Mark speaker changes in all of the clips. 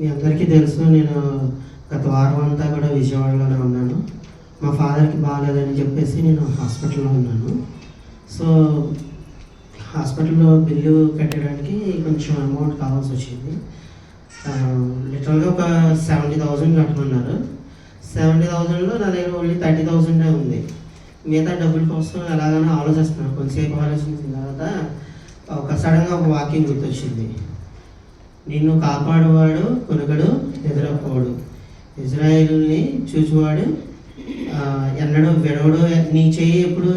Speaker 1: మీ అందరికీ తెలుసు, నేను గత వారం అంతా కూడా విజయవాడలోనే ఉన్నాను. మా ఫాదర్కి బాగాలేదని చెప్పేసి నేను హాస్పిటల్లో ఉన్నాను. సో హాస్పిటల్లో బిల్లు కట్టడానికి కొంచెం అమౌంట్ కావాల్సి వచ్చింది. లిటరల్గా ఒక 70,000 కట్టమన్నారు. 70,000లో నా దగ్గర ఓన్లీ 30,000 ఉంది. మిగతా డబ్బుల కోసం ఎలాగైనా ఆలోచిస్తున్నాను. కొంతసేపు ఆలోచించిన తర్వాత ఒక సడన్గా ఒక వాక్యం గుర్తొచ్చింది. నిన్ను కాపాడువాడు కొనుకడు నిద్రపోడు, ఇజ్రాయేలుని చూచువాడు ఎన్నడూ విడవడు, నీ చెయ్యి ఎప్పుడు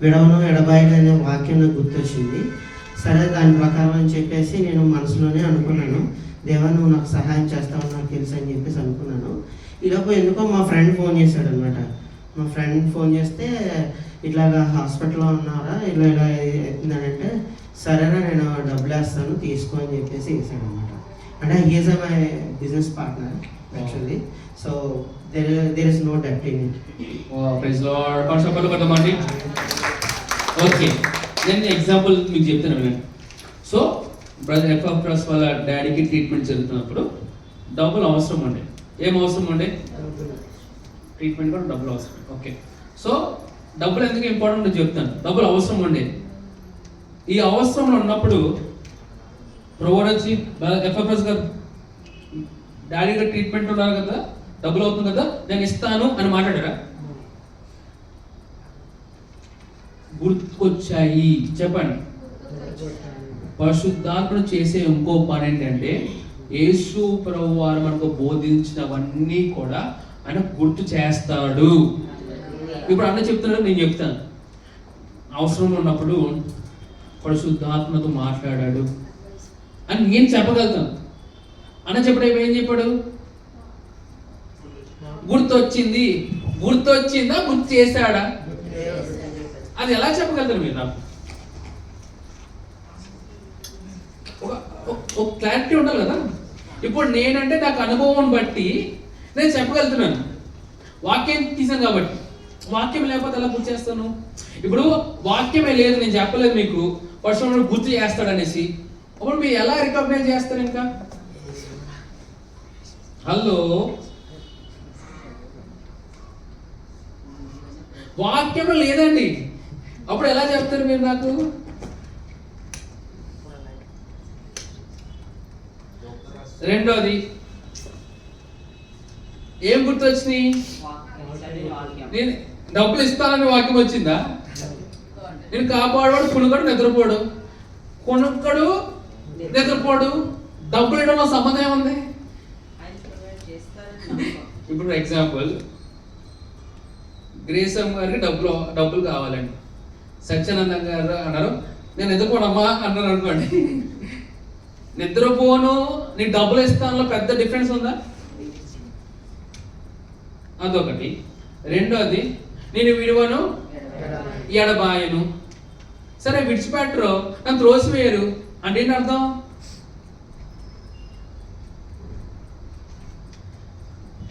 Speaker 1: విడవను ఎడబాయడు అనే వాక్యం నాకు గుర్తొచ్చింది. సరే దాని ప్రకారం అని చెప్పేసి నేను మనసులోనే అనుకున్నాను, దేవా నువ్వు నాకు సహాయం చేస్తావు నాకు తెలుసు అని చెప్పేసి అనుకున్నాను. ఈలోపు ఎందుకో మా ఫ్రెండ్ ఫోన్ చేశాడు అనమాట. మా ఫ్రెండ్ ఫోన్ చేస్తే ఇట్లాగా హాస్పిటల్లో ఉన్నారా, ఇలా ఇలా అవుతుందనంటే సరేనా నేను డబ్బులు వేస్తాను తీసుకో అని చెప్పేసి వేసాడు అనమాట. అంటే he's my business partner actually. So there is no డెప్ట్ in it.
Speaker 2: Praise lord. Concept కొట్టమండి. ఓకే, నేను ఎగ్జాంపుల్ మీకు చెప్తాను నేను. సో బ్రదర్ ఎఫ్ఎఫ్ఎస్ వాళ్ళ డాడీకి ట్రీట్మెంట్ జరుగుతున్నప్పుడు డబ్బులు అవసరం ఉండే. ఏం అవసరం ఉండే? ట్రీట్మెంట్ కూడా డబ్బులు అవసరం. ఓకే, సో డబ్బులు ఎందుకు ఇంపార్టెంట్ చెప్తాను. డబ్బులు అవసరం ఉండే. ఈ అవసరంలో ఉన్నప్పుడు ప్రొవైడ్ వచ్చి ఎఫ్ఎఫ్ఎస్ గారు డాడీ గారు ట్రీట్మెంట్ ఉన్నారు కదా, డబ్బులు అవుతుంది కదా, నేను ఇస్తాను అని మాట్లాడారా? గుర్తుకొచ్చాయి. చెప్పండి. పరిశుద్ధాత్ముడు చేసే ఇంకో పని ఏంటంటే యేసు ప్రభు వారు మనకు బోధించినవన్నీ కూడా ఆయన గుర్తు చేస్తాడు. ఇప్పుడు అన్న చెప్తున్నాడు, నేను చెప్తాను. అవసరం ఉన్నప్పుడు పరిశుద్ధాత్మతో మాట్లాడాడు అని నేను చెప్పగలుగుతాను. అన్న చెప్పడం ఏం చెప్పాడు? గుర్తొచ్చింది. గుర్తొచ్చిందా, గుర్తు చేశాడా? అది ఎలా చెప్పగలుగుతారు మీరు? నాకు ఒక క్లారిటీ ఉండాలి కదా. ఇప్పుడు నేనంటే నాకు అనుభవం బట్టి నేను చెప్పగలుగుతున్నాను, వాక్యం తీసాను కాబట్టి. వాక్యం లేకపోతే ఎలా గుర్తు చేస్తాను? ఇప్పుడు వాక్యమే లేదు, నేను చెప్పలేదు మీకు, వర్షం గుర్తు చేస్తాడనేసి. అప్పుడు మీరు ఎలా రికగ్నైజ్ చేస్తారు? ఇంకా హలో, వాక్యం లేదండి, అప్పుడు ఎలా చెప్తారు మీరు నాకు? రెండోది ఏం గుర్తొచ్చినాయి? నేను డబ్బులు ఇస్తానని వాక్యం వచ్చిందా? నేను కాపాడువాడు కొనుక్కడు నిద్రపోడు. కొనుక్కడు నిద్రపోడు, డబ్బులు ఇవ్వడంలో సంబంధం ఏముంది? ఇప్పుడు ఎగ్జాంపుల్, గ్రేసమ్ గారికి డబ్బులు కావాలండి. సత్యానంద గారు అన్నారు నేను నిద్రపోనమ్మా అన్నారు అనుకోండి. నిద్రపోను నీకు డబ్బులు ఇస్తానులో పెద్ద డిఫరెన్స్ ఉందా? అదొకటి. రెండోది నేను విడువను ఎడబాయను. సరే విడిచిపెట్టరు, నన్ను త్రోసివేయరు అంటే ఏంటి అర్థం?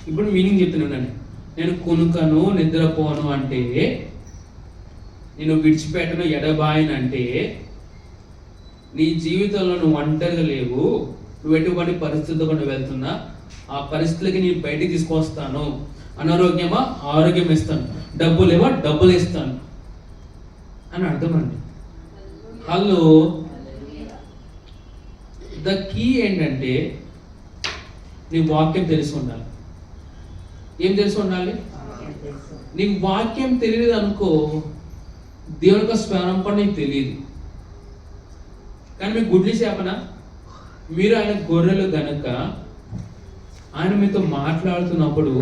Speaker 2: ఇప్పుడు మీనింగ్ చెప్తున్నానండి. నేను కొనుకను నిద్రపోను అంటే, నేను విడిచిపెట్టను ఎడబాయను అంటే, నీ జీవితంలో నువ్వు ఒంటరిగా లేవు, నువ్వు ఎటువంటి పరిస్థితుల్లో కూడా వెళ్తున్నా ఆ పరిస్థితులకి నేను బయటికి తీసుకొస్తాను. అనారోగ్యమా ఆరోగ్యం ఇస్తాను, డబ్బులేవా డబ్బులు ఇస్తాను అని అర్థం అండి. హలో, ద కీ ఏంటంటే నీ వాక్యం తెలిసి ఉండాలి. ఏం తెలిసి ఉండాలి? నీకు వాక్యం తెలియదు అనుకో, దేవుని యొక్క స్వరం కూడా నీకు తెలియదు. కానీ మీకు గుడ్లు చెప్పనా, మీరు ఆయన గొర్రెలు గనుక ఆయన మీతో మాట్లాడుతున్నప్పుడు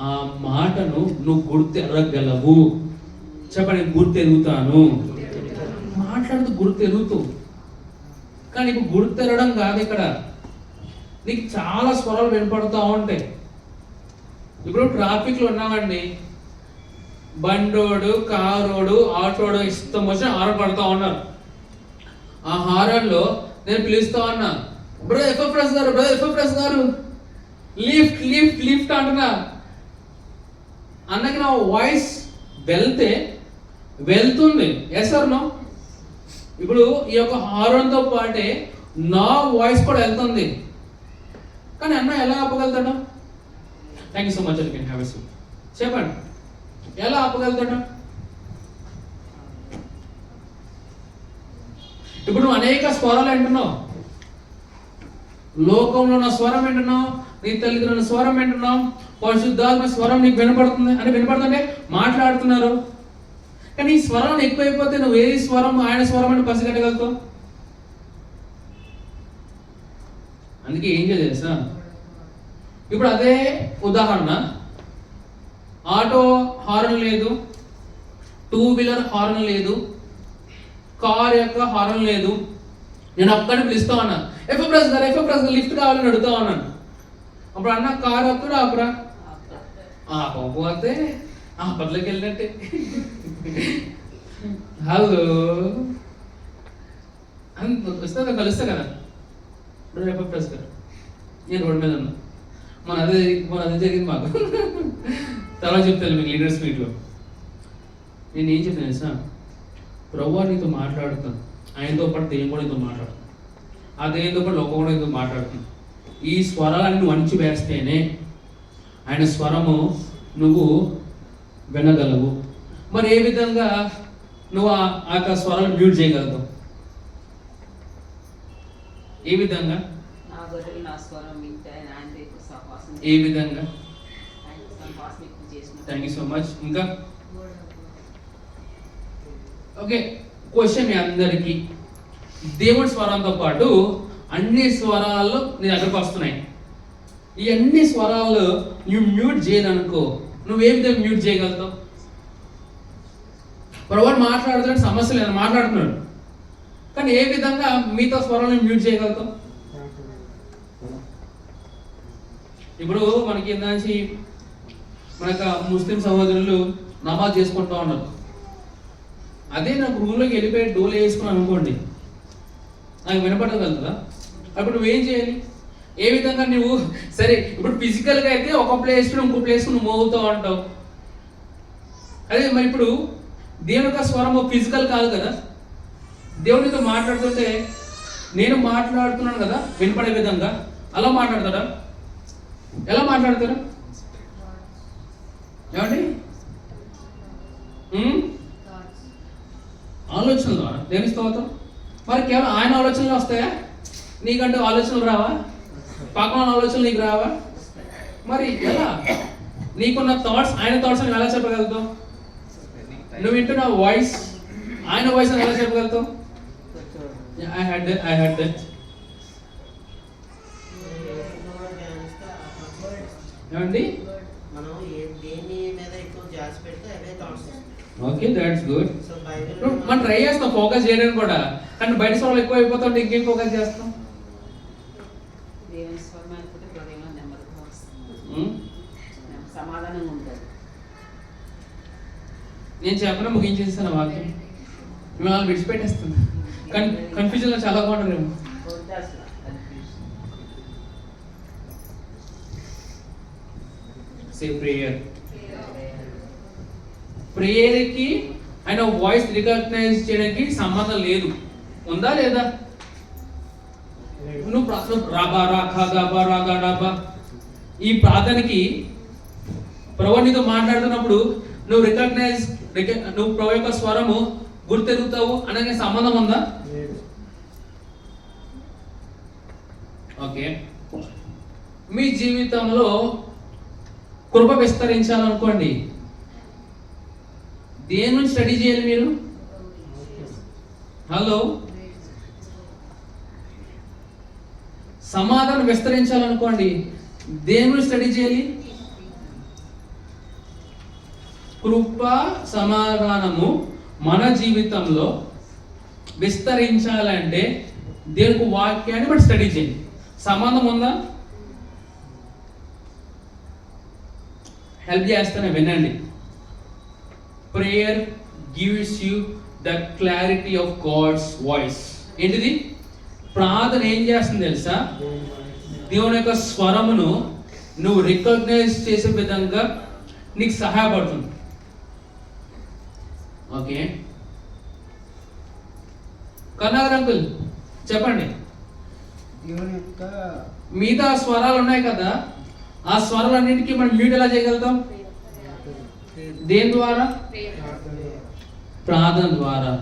Speaker 2: ఆ మాటను నువ్వు గుర్తెరగలవు. చెప్పండి, గుర్తెరుగుతాను. మాట్లాడుతూ గుర్తెరుగుతూ. కానీ ఇప్పుడు గుర్తెరగడం కాదు, ఇక్కడ నీకు చాలా స్వరాలు వినపడుతూ ఉంటాయి. ఇప్పుడు ట్రాఫిక్లో ఉన్నామండి, బండోడు కారోడు ఆటోడు ఇష్టం వచ్చి హారన్ పడుతూ ఉన్నారు. ఆ హారన్లో నేను పిలుస్తా ఉన్నా, బ్రదర్ ఎఫ్ఎఫ్ఎస్ గారు, బ్రదర్ ఎఫ్ఎఫ్ఎస్ గారు, లిఫ్ట్ లిఫ్ట్ లిఫ్ట్ అంటున్నా. అన్నకి నా వాయిస్ వెళ్తుంది. Yes or no? ఇప్పుడు ఈ యొక్క హారన్తో పాటే నా వాయిస్ కూడా వెళ్తుంది. కానీ అన్న ఎలా ఆపగలుగుతాడు? Thank you so much, you can have a seat. చెప్పండి, ఎలా ఆపగలుగుతాడు? ఇప్పుడు నువ్వు అనేక స్వరాలు వింటున్నావు, లోకంలో ఉన్న స్వరం వింటున్నావు, నీ తల్లిదండ్రుల స్వరం వింటున్నావు, పరిశుద్ధాత్మ స్వరం నీకు వినపడుతుంది అంటే వినపడుతుంటే మాట్లాడుతున్నారు. కానీ ఈ స్వరం ఎక్కువైపోతే నువ్వు ఏ స్వరం ఆయన స్వరం అని పసిగట్టగలుగుతావు. అందుకే ఏం చేయాలి తెలుసా? ఇప్పుడు అదే ఉదాహరణ, ఆటో హార్న్ లేదు, టూ వీలర్ హార్న్ లేదు, కార్ యొక్క హార్న్ లేదు. నేను ఒక్కడిని పిలుస్తా ఉన్నా, ఎఫ్ఎఫ్ఎస్ గారు లిఫ్ట్ కావాలని అడుగుతా ఉన్నాను. అప్పుడు అన్న కార్ ఒక్కడు ఆపరా, పోతే ఆపర్లోకి వెళ్ళినట్టే. హలో వస్తా కలుస్తా కదా ఎఫ్ఎఫ్ఎస్ గారు, నేను రోడ్డు మీద ఉన్నా, మన అదే జరిగింది మాకు. తర్వాత చెప్తాను మీకు లీడర్స్ మీట్లో. నేను ఏం చెప్తాను తెలుసా? ప్రభువా నీతో మాట్లాడుతాను, ఆయనతో పాటు దెయ్యం కూడా నీతో మాట్లాడుతాను, ఆ దెయ్యంతో పాటు లోకం కూడా నీతో మాట్లాడుతాను. ఈ స్వరాలను నువ్వు అణిచి వేస్తేనే ఆయన స్వరము నువ్వు వినగలవు. మరి ఏ విధంగా నువ్వు ఆ యొక్క స్వరాలను మ్యూట్ చేయగలుగుతావు? ఏ విధంగా? ఏ విధంగా? Thank you so much. ఇంకా ఓకే, క్వశ్చన్ మీ అందరికీ, దేవుడి స్వరంతో పాటు అన్ని స్వరాలు నీ దగ్గరకు వస్తున్నాయి. ఈ అన్ని స్వరాలు నువ్వు మ్యూట్ చేయదనుకో, నువ్వు ఏ విధంగా మ్యూట్ చేయగలుగుతావు? ప్రభువు మాట్లాడుతున్నాడు, సమస్య లేదు, మాట్లాడుతున్నాడు, కానీ ఏ విధంగా మిగతా స్వరాలను మ్యూట్ చేయగలుగుతావు? ఇప్పుడు మనకి ఏంటంటే మనకు ముస్లిం సహోదరులు నమాజ్ చేసుకుంటూ ఉన్నారు. అదే నాకు రూమ్లోకి వెళ్ళిపోయి డోలు వేసుకున్నాను అనుకోండి, నాకు వినపడగలుగుతుందా? అప్పుడు నువ్వేం చేయాలి? ఏ విధంగా నువ్వు సరే ఇప్పుడు ఫిజికల్గా అయితే ఒక ప్లేస్ ఇంకో ప్లేస్ నువ్వు మూవ్ అవుతావు అంటావు. అదే మరి ఇప్పుడు దేవుని యొక్క స్వరము ఫిజికల్ కాదు కదా. దేవునితో మాట్లాడుతుంటే నేను మాట్లాడుతున్నాను కదా వినపడే విధంగా, అలా మాట్లాడతాడా? ఎలా మాట్లాడతారు? ఏమండి? ఆలోచనల ద్వారా దేవుని స్తోత్రం. మరి కేవలం ఆయన ఆలోచనలు వస్తాయా? నీకంటూ ఆలోచనలు రావా? పక్కన ఆలోచనలు నీకు రావా? మరి ఎలా నీకున్న థాట్స్ ఆయన థాట్స్ అని ఎలా చెప్పగలుగుతావు? నువ్వు వింటున్న వాయిస్ ఆయన వాయిస్ అని ఎలా చెప్పగలుగుతావు? I had that. ఏమండి? Okay, that's good. మనం ట్రై చేస్తాం ఫోకస్ చేయడానికి కూడా, కానీ బయట స్వరాలు ఎక్కువ అయిపోతుంటే ఇంకేం ఫోకస్ చేస్తాం? నేను చెప్పిన ముగించేస్తాను వాక్యం, మిమ్మల్ని విడిచిపెట్టేస్తాను. కన్ఫ్యూజన్లో చాలా బాగుంటారేమో. ప్రేయర్కి ఆయన వాయిస్ రికగ్నైజ్ చేయడానికి సంబంధం లేదు, ఉందా లేదా? నువ్వు రాబా రాఖా గాబా రాగా డాబా ఈ ప్రార్థనకి ప్రభు నీతో మాట్లాడుతున్నప్పుడు నువ్వు నువ్వు ప్రభు యొక్క స్వరము గుర్తెరుగుతావు అనగా సంబంధం ఉందా? ఓకే, మీ జీవితంలో కృప విస్తరించాలనుకోండి, దేని నుంచి స్టడీ చేయాలి మీరు? హలో, సమాధానం విస్తరించాలనుకోండి, దేని నుంచి స్టడీ చేయాలి? కృప సమాధానము మన జీవితంలో విస్తరించాలంటే దేవుని వాక్యాన్ని బట్టి స్టడీ చేయండి. సంబంధం ఉందా? హెల్ప్ చేస్తానే వినండి. Prayer gives you the clarity of God's voice. ఏంటిది? ప్రార్థన ఏం చేస్తుంది తెలుసా? దేవుని యొక్క స్వరమును నువ్వు రికగ్నైజ్ చేసే విధంగా నీకు సహాయపడుతుంది. ఓకే, కర్ణాకర్ అంకుల్ చెప్పండి,
Speaker 3: దేవుని యొక్క
Speaker 2: మిగతా స్వరాలు ఉన్నాయి కదా, ఆ స్వరాలన్నిటికీ మనం మ్యూట్ ఎలా చేయగలుగుతాం? దేని ద్వారా? ప్రార్థన ద్వారా.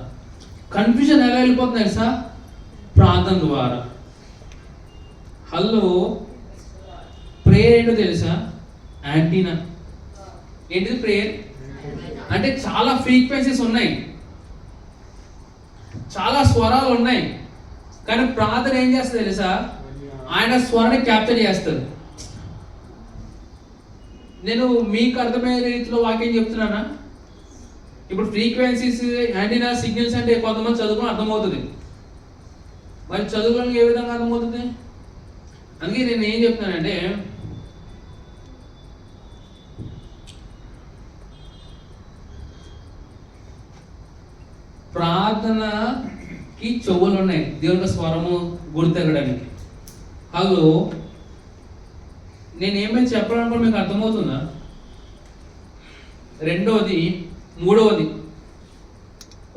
Speaker 2: కన్ఫ్యూజన్ ఎలా వెళ్ళిపోతుంది తెలుసా? ప్రార్థన ద్వారా. హలో, ప్రేయర్ ఏంటో తెలుసా? యాంటీనా. ఏంటిది ప్రేయర్ అంటే? చాలా ఫ్రీక్వెన్సీస్ ఉన్నాయి, చాలా స్వరాలు ఉన్నాయి, కానీ ప్రార్థన ఏం చేస్తుంది తెలుసా? ఆయన స్వరాన్ని క్యాప్చర్ చేస్తుంది. నేను మీకు అర్థమయ్యే రీతిలో వాక్యం చెప్తున్నానా? ఇప్పుడు ఫ్రీక్వెన్సీస్, యాంటీనా, సిగ్నల్స్ అంటే కొంతమంది చదువుకుని అర్థమవుతుంది, మరి చదువుకోవడానికి ఏ విధంగా అర్థమవుతుంది? అందుకే నేను ఏం చెప్తున్నానంటే, ప్రార్థనకి చెవులు ఉన్నాయి, దేవుని స్వరము గుర్తెరగడానికి. హలో, నేను ఏమైనా చెప్పాలనుకో మీకు అర్థమవుతుందా? రెండవది, మూడవది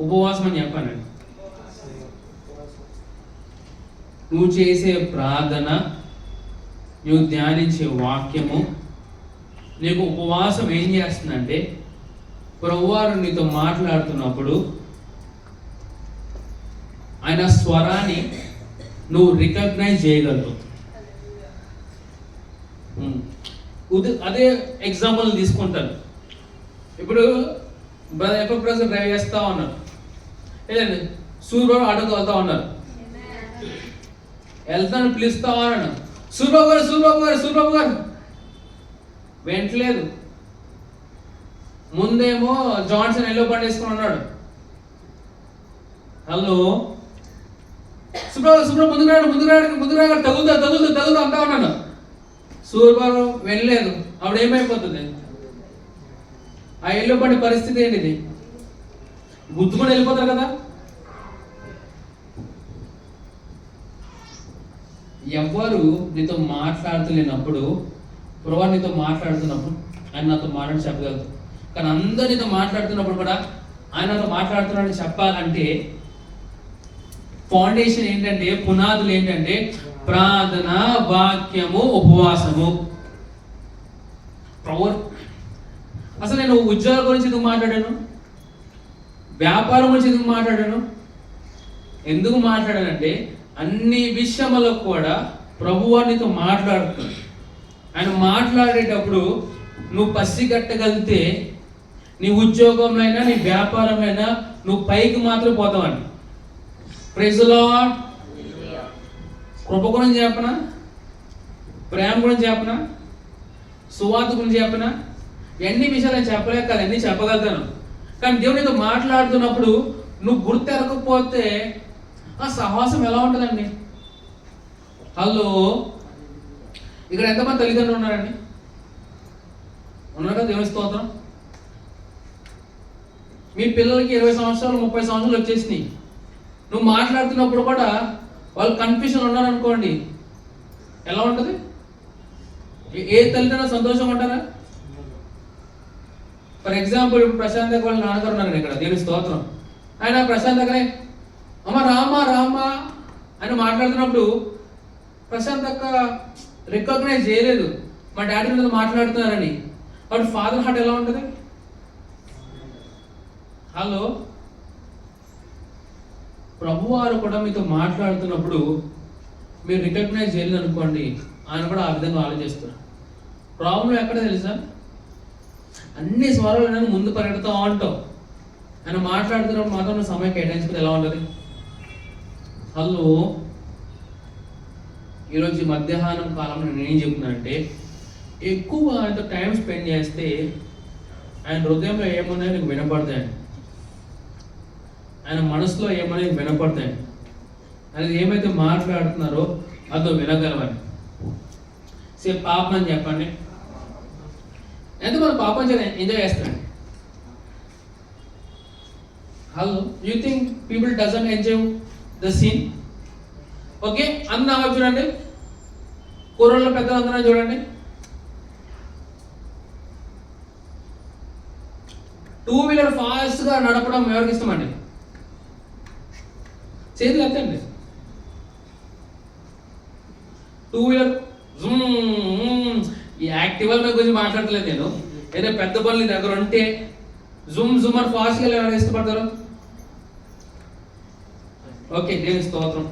Speaker 2: ఉపవాసం అని చెప్పానండి. నువ్వు చేసే ప్రార్థన, నువ్వు ధ్యానించే వాక్యము, నీకు ఉపవాసం ఏం చేస్తుందంటే, ప్రభువారు నీతో మాట్లాడుతున్నప్పుడు ఆయన స్వరాన్ని నువ్వు రికగ్నైజ్ చేయగలవు. అదే ఎగ్జాంపుల్ తీసుకుంటాను. ఇప్పుడు బ్రదర్ డ్రైవ్ చేస్తా ఉన్నారు, లేదండి సూర్యబాబు ఆటోతో వెళ్తా ఉన్నారు, వెళ్తాను పిలుస్తా ఉన్నాను, సూర్యబాబు గారు, సూర్యబాబు గారు, సూర్యబాబు గారు వెంటలేదు. ముందేమో జాన్సన్ ఎల్లో బండి వేసుకుని ఉన్నాడు. హలో, సూర్యబాబు, సూర్యబాబు ముందుకు రాడు తగులుతా అంటా ఉన్నాను. సూర్యబాబు వెళ్ళలేదు. అప్పుడు ఏమైపోతుంది? ఆ ఎల్లో బండి పరిస్థితి ఏంటిది? గుద్దుకొని వెళ్ళిపోతారు కదా. ఎవ్వరు నీతో మాట్లాడుతులేనప్పుడు, ప్రభువా నీతో మాట్లాడుతున్నప్పుడు ఆయన నాతో మాట్లాడి చెప్పగలదు. కానీ అందరు నీతో మాట్లాడుతున్నప్పుడు కూడా ఆయన నాతో మాట్లాడుతున్నాడని చెప్పాలంటే ఫౌండేషన్ ఏంటంటే, పునాదులు ఏంటంటే ప్రార్థన, వాక్యము, ఉపవాసము. అసలు నేను ఉద్యోగాల గురించి ఎందుకు మాట్లాడాను? వ్యాపారం గురించి ఎందుకు మాట్లాడాను? ఎందుకు మాట్లాడానంటే, అన్ని విషయములో కూడా ప్రభువు నీతో మాట్లాడుతున్నాడు. ఆయన మాట్లాడేటప్పుడు నువ్వు పసిగట్టగలిగితే నీ ఉద్యోగంలో అయినా, నీ వ్యాపారంలో అయినా నువ్వు పైకి మాత్రం పోతావండి. Praise the lord. కృప గురించి చెప్పనా? ప్రేమ గురించి చెప్పనా? సువార్త గురించి చెప్పనా? ఎన్ని విషయాలు నేను చెప్పలేక కాదు, అన్నీ చెప్పగలుగుతాను. కానీ దేవునితో మాట్లాడుతున్నప్పుడు నువ్వు గుర్తెరగకపోతే ఆ సహవాసం ఎలా ఉంటుందండి? హలో, ఇక్కడ ఎంతమంది తల్లిదండ్రులు ఉన్నారండి? ఉన్నారు కదా, దేవుని స్తోత్రం. మీ పిల్లలకి 20 సంవత్సరాలు 30 సంవత్సరాలు వచ్చేసినాయి. నువ్వు మాట్లాడుతున్నప్పుడు కూడా వాళ్ళు కన్ఫ్యూజన్ ఉన్నారనుకోండి, ఎలా ఉంటుంది? ఏ తల్లిదండ్రులు సంతోషంగా ఉంటారా? ఫర్ ఎగ్జాంపుల్, ఇప్పుడు ప్రశాంత్ వాళ్ళ నాన్నగారు ఉన్నారు ఇక్కడ, దేవుని స్తోత్రం. ఆయన ప్రశాంత్ దగ్గరే అమ్మ రామా అని మాట్లాడుతున్నప్పుడు ప్రశాంత్ అక్క రికగ్నైజ్ చేయలేదు మా డాడీ మీద మాట్లాడుతున్నారని. వాడు ఫాదర్ హార్ట్ ఎలా ఉంటుంది? హలో, ప్రభువారు కూడా మీతో మాట్లాడుతున్నప్పుడు మీరు రికగ్నైజ్ చేయలేదు అనుకోండి, ఆయన కూడా ఆ విధంగా ఆలోచిస్తారు. ప్రాబ్లం ఎక్కడ తెలుసా? అన్ని స్వరాలు ముందు పరిగెడుతూ ఉంటావు, ఆయన మాట్లాడుతున్నప్పుడు మాత్రం సమయం కేటాయించుకుని ఎలా ఉంటుంది? హలో, ఈరోజు మధ్యాహ్నం కాలంలో నేను ఏం చెప్తున్నానంటే, ఎక్కువ ఆయనతో టైం స్పెండ్ చేస్తే ఆయన హృదయంలో ఏమున్నాయో నీకు వినపడతాయండి, ఆయన మనసులో ఏమనేది వినపడతాయండి. ఆయన ఏమైతే మాట్లాడుతున్నారో అదో వినగలవని. పాపం అని చెప్పండి, ఎంతమంది పాపం ఎంజాయ్ చేస్తారండి? Hello, you think people doesn't enjoy the scene? Okay, అందరూ వైపు చూడండి, కూరల్లో పెద్దలు అందరూ చూడండి. 2-వీలర్ ఫాస్ట్గా నడపడం ఎవరికి ఇష్టమండి? చేతులు ఎత్తండి. టూ వీలర్ ఈ యాక్టివల్ గురించి మాట్లాడలేదు నేను. ఏదైనా పెద్ద పనులు దగ్గర ఉంటే జూమ్ అని ఫాస్ట్గా ఎవరైనా ఇష్టపడతారు? ఓకే, నేను స్తోత్రం.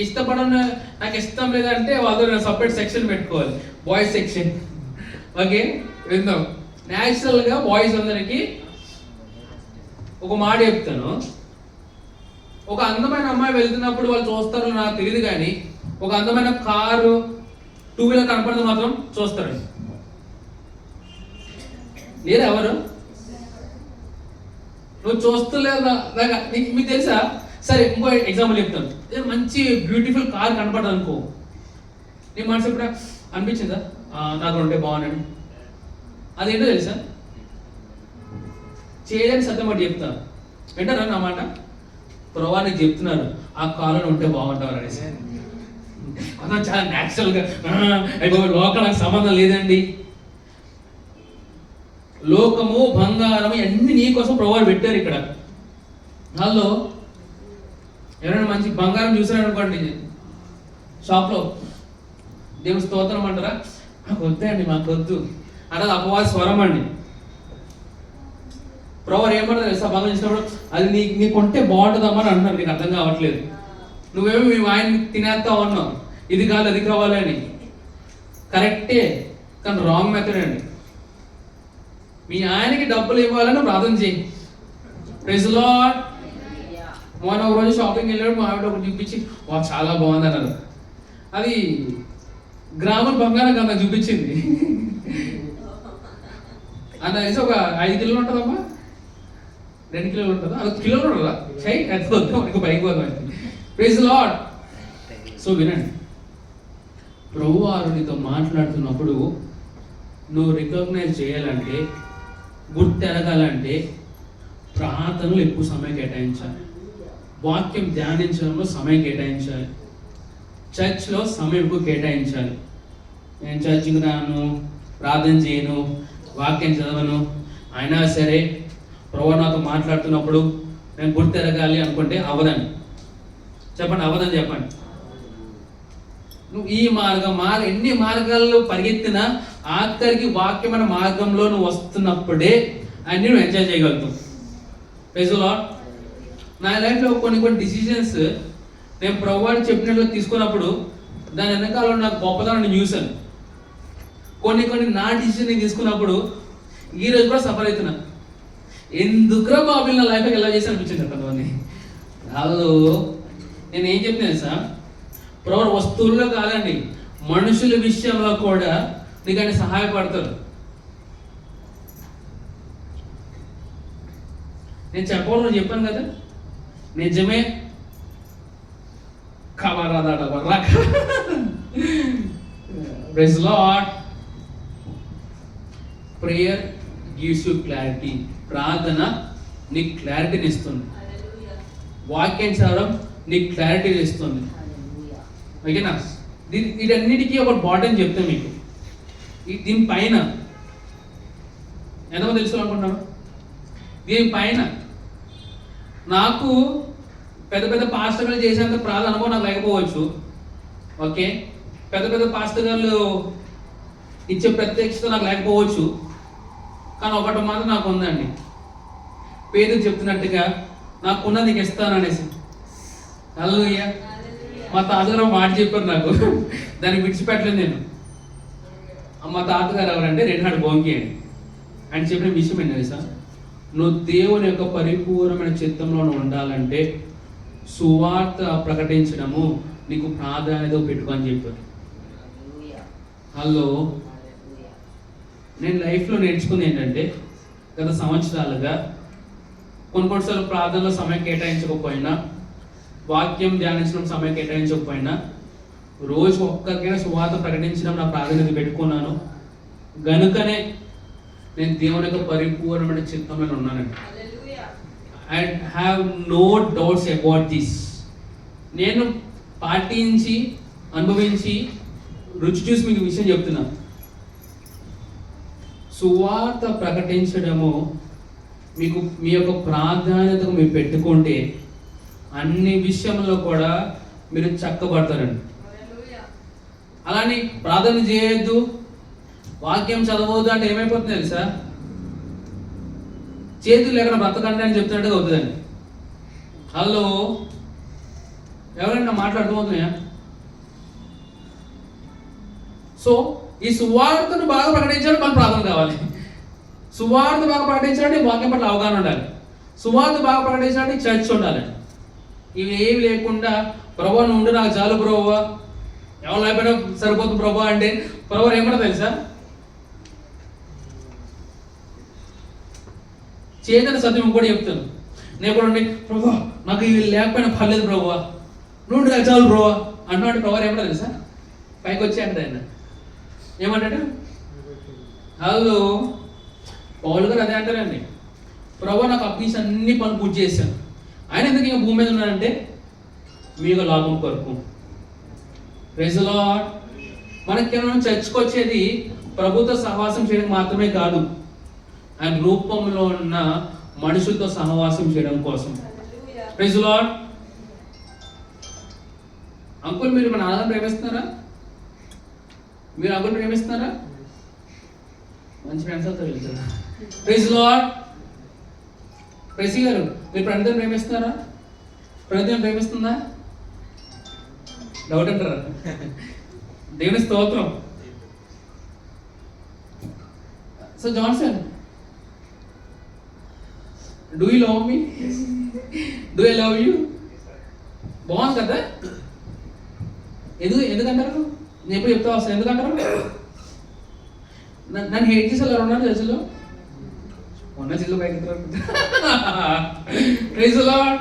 Speaker 2: ఇష్టపడను, నాకు ఇష్టం లేదంటే వాళ్ళతో నేను సపరేట్ సెక్షన్ పెట్టుకోవాలి, బాయ్స్ సెక్షన్. ఓకే, విందాం. న్యాచురల్గా బాయ్స్ అందరికి ఒక మాట చెప్తాను. ఒక అందమైన అమ్మాయి వెళ్తున్నప్పుడు వాళ్ళు చూస్తారో నాకు తెలియదు, కానీ ఒక అందమైన కారు, టూ వీలర్ కనపడితే మాత్రం చూస్తారు. లేదా ఎవరు? నువ్వు చూస్తలేదా? మీకు తెలుసా? సరే, ఇంకో ఎగ్జాంపుల్ చెప్తాను. మంచి బ్యూటిఫుల్ కార్ కనపడదు అనుకో, నీ మనసు ఎప్పుడు అనిపించిందా నాకు ఉంటే బాగున్నాను? అదేంటో తెలుసా? చేయని సత్యం బట్టి చెప్తాను, వింటారా నా మాట? ప్రభా నీకు చెప్తున్నారు, ఆ కాలంలో ఉంటే బాగుంటారు అనేసి. అతను చాలా న్యాచురల్గా లోకం నాకు సంబంధం లేదండి, లోకము బంగారం అన్ని నీకోసం ప్రభావం పెట్టారు ఇక్కడ. వాళ్ళు ఎవరైనా మంచి బంగారం చూసారనుకోండి షాప్లో, దేవుని స్తోత్రం అంటారా? మాకు వద్దండి, మాకు వద్దు అంటే అపవాద స్వరం అండి. ప్రభావం ఏమంటారు తెలుసా? బంగారం చూసినప్పుడు అది నీకు కొంటే బాగుంటుందమ్మా అని అంటున్నారు. నీకు అర్థం కావట్లేదు, నువ్వేమో మీ ఆయన తినేస్తావు అన్నావు, ఇది కాదు అది కావాలని. కరెక్టే, కానీ రాంగ్ మెథడ్ అండి. మీ ఆయనకి డబ్బులు ఇవ్వాలని ప్రార్థన చేయి. Praise Lord. మొన్న ఒక రోజు షాపింగ్ వెళ్ళాడు, మా ఆవిడ ఒకటి చూపించి వా చాలా బాగుంది అన్నారు. అది గ్రాముల బంగారం కదా చూపించింది. అది తెలిసి ఒక 5 కిలోలు ఉంటుందమ్మా, 2 కిలోలు ఉంటుందా? 1 కిలోలు ఉంటుందా? చై అది వద్దు, పైకి పోదాం. Praise lord. సో వినండి, ప్రభువారు నీతో మాట్లాడుతున్నప్పుడు నువ్వు రికగ్నైజ్ చేయాలంటే, గుర్తెరగాలంటే ప్రార్థనలు ఎక్కువ సమయం కేటాయించాలి, వాక్యం ధ్యానించడంలో సమయం కేటాయించాలి, చర్చ్లో సమయం ఎక్కువ కేటాయించాలి. నేను చర్చికి రాను, ప్రార్థన చేయను, వాక్యం చదవను, అయినా సరే ప్రభు నాతో మాట్లాడుతున్నప్పుడు నేను గుర్తెరగాలి అనుకుంటే అవదని చెప్పండి, అవదని చెప్పండి. నువ్వు ఈ ఎన్ని మార్గాల్లో పరిగెత్తినా ఆఖరికి వాక్యమైన మార్గంలో నువ్వు వస్తున్నప్పుడే అన్ని నువ్వు ఎంజాయ్ చేయగలుగుతావు. Praise lord. నా లైఫ్లో కొన్ని డిసిజన్స్ నేను ప్రభువాడు చెప్పినట్లు తీసుకున్నప్పుడు దాని వెనకాల నాకు గొప్పతనం నేను చూశాను. కొన్ని నా డిసిజన్ నేను తీసుకున్నప్పుడు ఈరోజు కూడా సఫర్ అవుతున్నా. ఎందుకురా బాబు నా లైఫ్కి ఎలా చేసి అనిపించింది కొంతమంది. వాళ్ళు నేను ఏం చెప్తాను సార్, ప్రభు వస్తువుల్లో కాదండి, మనుషుల విషయంలో కూడా నీకు ఆయన సహాయపడతారు. నేను చెప్పాలని చెప్పాను కదా, నిజమే. Praise Lord. Prayer gives you clarity. ప్రార్థన నీకు క్లారిటీని ఇస్తుంది, వాక్యం చదవడం నీకు క్లారిటీని ఇస్తుంది. ఓకేనా? వీటన్నిటికీ ఒక బాటని చెప్తాను మీకు. దీనిపైన ఎంతమంది తెలుసుకోవాలనుకుంటున్నాను? దీనిపైన నాకు పెద్ద పాస్టర్లు చేసేంత ప్రార్థన అనుభవం నాకు లేకపోవచ్చు. ఓకే, పెద్ద పాస్టర్లు ఇచ్చే ప్రత్యక్షత నాకు లేకపోవచ్చు. కానీ ఒకటి మాత్రం నాకు ఉందండి, పేదకు చెప్తున్నట్టుగా నాకున్నది నీకు ఇస్తాను అనేసి. హల్లెలూయా. మా తాతగారు మాట చెప్పారు నాకు, దాన్ని విడిచిపెట్టలేదు నేను. మా తాతగారు ఎవరంటే రెడ్హాడ్ బోంకి అని. ఆయన చెప్పిన విషయం ఏంటి తెలుసా? నువ్వు దేవుని యొక్క పరిపూర్ణమైన చిత్తంలో ఉండాలంటే సువార్త ప్రకటించడము నీకు ప్రాధాన్యత పెట్టుకోని చెప్పారు. హలో, నేను లైఫ్లో నేర్చుకుంది ఏంటంటే, గత సంవత్సరాలుగా కొన్నిసార్లు ప్రార్థనలో సమయం కేటాయించకపోయినా, వాక్యం ధ్యానించడం సమయం కేటాయించకపోయినా, రోజు ఒక్కరికైనా సువార్త ప్రకటించడం నా ప్రాధాన్యత పెట్టుకున్నాను. గనుకనే నేను దేవుని యొక్క పరిపూర్ణమైన చిత్తంలో ఉన్నానండి. I have no doubts about this. నేను పాటించి అనుభవించి రుచి చూసి మీకు విషయం చెప్తున్నాను. సువార్త ప్రకటించడము మీకు మీ యొక్క ప్రాధాన్యతకు మీరు పెట్టుకుంటే అన్ని విషయంలో కూడా మీరు చక్కబడతారండి. అలాని ప్రార్థన చేయొద్దు, వాక్యం చదవద్దు అంటే ఏమైపోతుంది తెలుసా? చేతులు లేకుండా బ్రతకండి అని చెప్తున్నట్టుగా అవుతుందండి. హలో, ఎవరైనా మాట్లాడుతూవుతున్నాయా? సో ఈ సువార్తను బాగా ప్రకటించాలి, మనకు ప్రార్థన కావాలి. సువార్త బాగా ప్రకటించాలంటే వాక్యం పట్ల అవగాహన ఉండాలి. సువార్త బాగా ప్రకటించాలంటే చర్చ్ ఉండాలి. ఇవి ఏమి లేకుండా ప్రభు నుండి నాకు చాలు ప్రభు, ఎవరు లేకపోయినా సరిపోతుంది ప్రభు అంటే ప్రభు ఏమన్నా తెలుసా? చేతన సత్యం కూడా చెప్తాను. నేను కూడా ప్రభు నాకు ఇవి లేకపోయినా పర్లేదు ప్రభు, నుండి నాకు చాలు ప్రభు అంటున్నాడు. ప్రభు ఏమన్నా తెలుసా? పైకి వచ్చి అంటాడు ఆయన. ఏమంటాడు? హలో, పౌలు గారు అదే అంటారండి. ప్రభు నాకు అప్పీస్ అన్ని పనులు పూర్తి చేశాను, ఆయన ఎందుకు ఇంకా భూమి మీద ఉన్నాడంటే మీకు లాభం కొరకు. Praise the Lord. మనకి కేవలం చర్చకు వచ్చేది ప్రభుతో సహవాసం చేయడం మాత్రమే కాదు, ఆయన రూపంలో ఉన్న మనుషులతో సహవాసం చేయడం కోసం. Praise the lord. అంకుల్, మీరు మన ఆనందం ప్రేమిస్తున్నారా? మీరు అంకుల్ ప్రేమిస్తున్నారా? మంచి ఫ్రెండ్స్ అవుతారు వెళ్తారా? Praise the lord. ప్రెసి గారు, మీరు ప్రణితం ప్రేమిస్తున్నారా? ప్రణితం ప్రేమిస్తుందా? డౌట్ అంటారా? దేవుని స్తోత్రం. So Johnson, do you love me? Do I love you? బాగుంది కదా? ఎందుకంటారు? నేను ఎప్పుడు చెప్తా వస్తాను. ఎందుకంటారు? నన్ను హేట్ చేసి అలా ఉన్నారు చర్చలో. మొన్న చిల్లు పైకి ప్రైజ్ ది లార్డ్.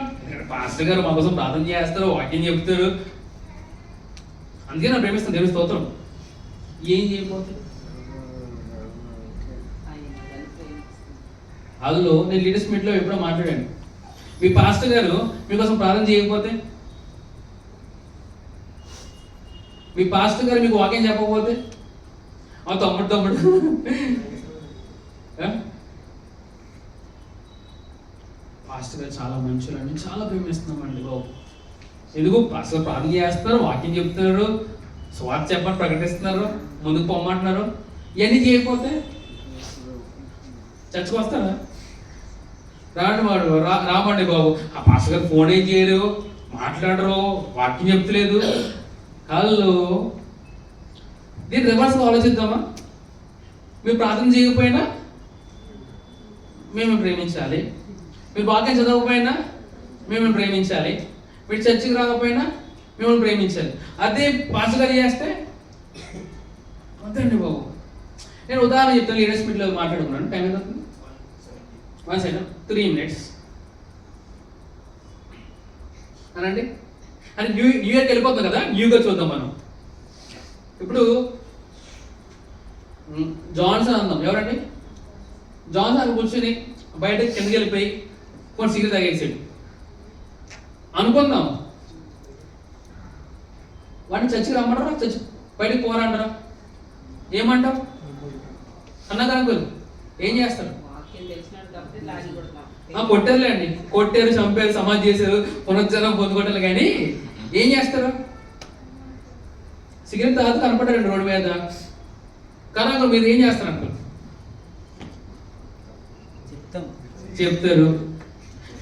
Speaker 2: పాస్టర్ గారు మా కోసం ప్రార్థన చేస్తారు, వాక్యం చెప్తారు, అందుకే నా ప్రేమిస్తాను. దేవుని స్తోత్రం. ఏం చేయకపోతే అందులో నేను లీడర్స్ మీట్లో ఎప్పుడో మాట్లాడాను. మీ పాస్టర్ గారు మీకోసం ప్రార్థన చేయకపోతే, మీ పాస్టర్ గారు మీకు వాక్యం చెప్పకపోతే, ఆ తమ్ముడు పాస్టర్ గారు చాలా మంచులని చాలా ప్రేమిస్తున్నామండి బాబు. ఎందుకు పాస్టర్ ప్రార్థన చేస్తున్నారు, వాక్యం చెప్తున్నారు, స్వార్థ చెప్పని ప్రకటిస్తున్నారు, ముందుకు పొమ్మంటున్నారు. ఇవన్నీ చేయకపోతే చర్చకు వస్తారా? రాండి వాడు రామండి బాబు. ఆ పాస్టర్ గారు ఫోన్ ఏం చేయరు, మాట్లాడరు, వాక్యం చెప్తలేదు. హలో, దీన్ని రివర్స్గా ఆలోచిద్దామా? మీరు ప్రార్థన చేయకపోయినా మేము ప్రేమించాలి, మీరు వాక్యం చదవకపోయినా మేము ప్రేమించాలి, మీరు చర్చికి రాకపోయినా మిమ్మల్ని ప్రేమించాలి. అదే పాస్టర్ గారు చేస్తే వద్దండి బాబు. నేను ఉదాహరణ చెప్తాను. లీడర్స్ మీట్లో మాట్లాడుకున్నాను. టైం ఎంత అవుతుంది? 1 సెకండ్, 3 minutes అనండి. అంటే న్యూ ఇయర్కి వెళ్ళిపోతుంది కదా, న్యూగా చూద్దాం మనం. ఇప్పుడు జాన్సన్ అందాం. ఎవరండి? జాన్సన్ కూర్చొని బయట కిందకి వెళ్ళిపోయి కొన్ని సిగరెట్ తాగేసాడు అనుకుందాం. వాడిని చర్చికి రమ్మంటారా? చర్చి బయటకు పోరంటారా? ఏమంటావు? అన్నది అనుకోరు. ఏం చేస్తారు? కొట్టారులేండి, కొట్టారు, చంపారు, సమాధి చేశారు, పునర్జనం పొందుకోవటారు. కానీ ఏం చేస్తారు? సిగరెట్ తాగుతూ కనపడ్డారండి రోడ్డు మీద. కానీ అక్కడ మీరు ఏం చేస్తారు అనుకో? చెప్తారు.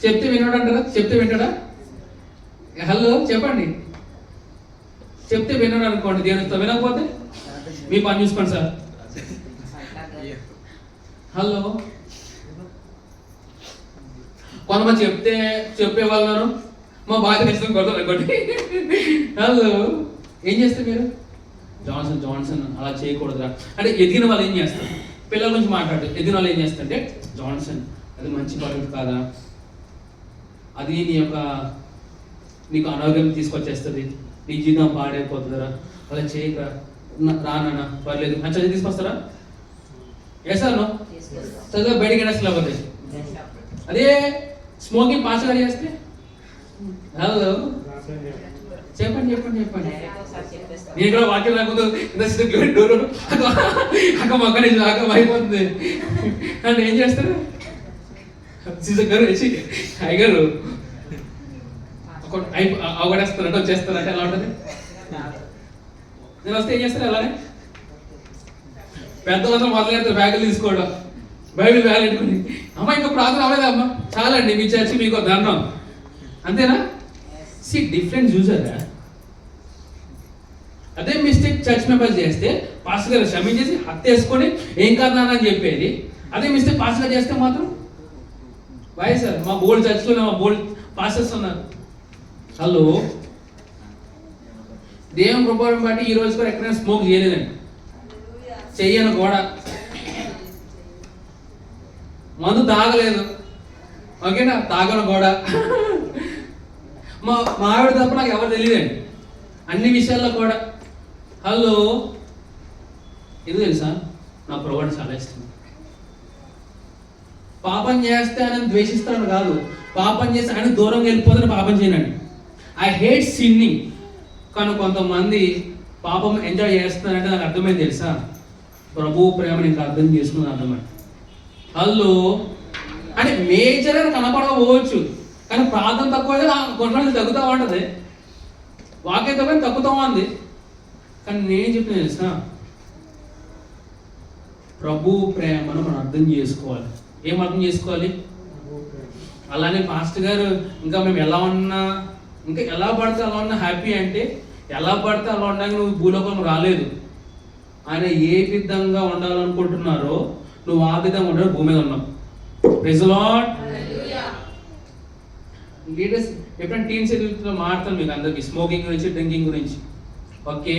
Speaker 2: చెప్తే వినడు అంటారా? చెప్తే వింటాడా? హలో, చెప్పండి. చెప్తే వినడు అనుకోండి, దేవునితో. వినకపోతే మీ పని చూసుకోండి సార్. హలో, కొంతమంది చెప్పేవాళ్ళు మా బాధ్యత ఖచ్చితంగా కొడతారు అనుకోండి. హలో, ఏం చేస్తారు మీరు? జాన్సన్ అలా చేయకూడదురా అంటే ఎదిగిన వాళ్ళు ఏం చేస్తారు? పిల్లల గురించి మాట్లాడు. ఎదిగిన వాళ్ళు ఏం చేస్తారంటే, జాన్సన్ అది మంచి పద్ధతి కాదా, అది నీకు అనారోగ్యం తీసుకొచ్చేస్తుంది, నీ జీవితం పాడైపోతుందిరా, అలా చేయకరా, రానా పర్లేదు అని చదివి తీసుకొస్తారా? వేస్తాను చదివా బయటికి వెళ్ళాల్సి లేకపోతే. అదే స్మోకింగ్ పాస్ గారు చేస్తే, హలో చెప్పండి. నేను కూడా వాక్యం రాకూడదు డోర్ అక్క మొక్కనే అక్క అయిపోతుంది అంటే ఏం చేస్తారు? సీజన్ గారు వచ్చి అయ్యగారు అవగడేస్తారంటే వచ్చేస్తారంటే ఎలా ఉంటుంది? నేను వస్తే ఏం చేస్తారు అలానే పెద్దలందరూ మొదలెడతారు బ్యాగులు తీసుకోవడం, బైబిల్ బ్యాగ్ పెట్టుకుని, అమ్మ ఇంకా ప్రార్థన అవ్వలేదమ్మా, చాలండి మీ చర్చి మీకు దండం, అంతేనా? సి డిఫరెంట్ చూసారా? అదే మిస్టేక్ చర్చ్ మెంబర్స్ చేస్తే పాస్టర్ గారు క్షమించేసి హత్యేసుకొని ఏం కాదు నాన్న అని చెప్పేది. అదే మిస్టేక్ పాస్టర్ గారు చేస్తే మాత్రం బాయ్ సార్, మా బోల్డ్ చర్చ్లో మా బోల్డ్ పాస్టర్స్ ఉన్నారు. హలో, దేవుని కృపను బట్టి ఈ రోజు కూడా ఎక్కడైనా స్మోక్ చేయలేదండి, చెయ్యను కూడా, మందు తాగలేదు, ఓకేనా, తాగను కూడా. మా ఆవిడ తప్ప నాకు ఎవరు తెలియదండి అన్ని విషయాల్లో కూడా. హలో, ఇది తెలుసా, నా ప్రభువు చాలా ఇష్టం. పాపం చేస్తే ఆయన ద్వేషిస్తాను కాదు, పాపం చేస్తే ఆయన దూరంగా వెళ్ళిపోతే పాపం చేయనండి. I hate sinning. కానీ కొంతమంది పాపం ఎంజాయ్ చేస్తున్నారంటే నాకు అర్థమైంది తెలుసా, ప్రభు ప్రేమ నీకు అర్థం చేసుకుని అర్థమైంది. హలో, అంటే మేజర్ అని కనపడకపోవచ్చు, కానీ ప్రార్థన తక్కువ కొన్నాళ్ళు తగ్గుతూ ఉంటుంది, వాక్యం తగ్గుతూ ఉంది. కానీ నేను చెప్తున్నా తెలుసా, ప్రభు ప్రేమను మనం అర్థం చేసుకోవాలి. ఏం అర్థం చేసుకోవాలి? అలానే పాస్టర్ గారు ఇంకా మేము ఎలా ఉన్నా, ఇంకా ఎలా పడితే అలా ఉన్నా హ్యాపీ అంటే, ఎలా పడితే అలా ఉండగా నువ్వు భూలోకం రాలేదు. ఆయన ఏ విధంగా ఉండాలనుకుంటున్నారో నువ్వు ఆ విధంగా ఉండాలి, భూమి మీద ఉన్నావు. Praise the Lord. లీడర్స్ ఎప్పుడైనా టీమ్స్ ఎదుగుతున్నా మాట్లాడతాను మీకు అందరికి స్మోకింగ్ గురించి, డ్రింకింగ్ గురించి. ఓకే,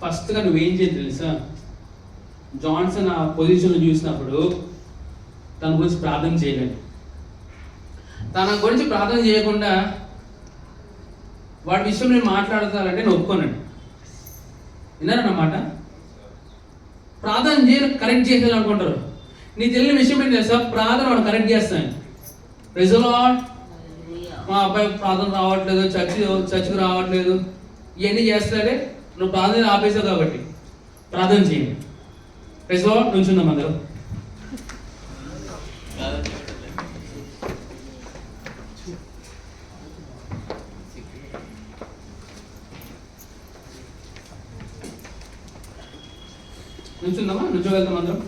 Speaker 2: ఫస్ట్గా నువ్వేం చేయాలి తెలుసా? జాన్సన్ ఆ పొజిషన్లో చూసినప్పుడు తన గురించి ప్రార్థన చేయలేదు. తన గురించి ప్రార్థన చేయకుండా వాడి విషయం నేను మాట్లాడతానంటే నేను ఒప్పుకోనండి. విన్నారన్నమాట. ప్రార్థన చేయను కరెక్ట్ చేయాలనుకుంటారు. నీకు తెలియని విషయం ఏంటి తెలుసా? ప్రార్థన వాడు కరెక్ట్ చేస్తాను. Praise the Lord. మా అబ్బాయి ప్రార్థన రావట్లేదు, చర్చికి రావట్లేదు, ఇవన్నీ చేస్తాడే, నువ్వు ప్రార్థన ఆపేసావు కాబట్టి ప్రార్థన చేయండి. Praise the lord. నుంచుందాం అందరూ. నుంచుందామా? నుంచోగలుగుతాం అందరం.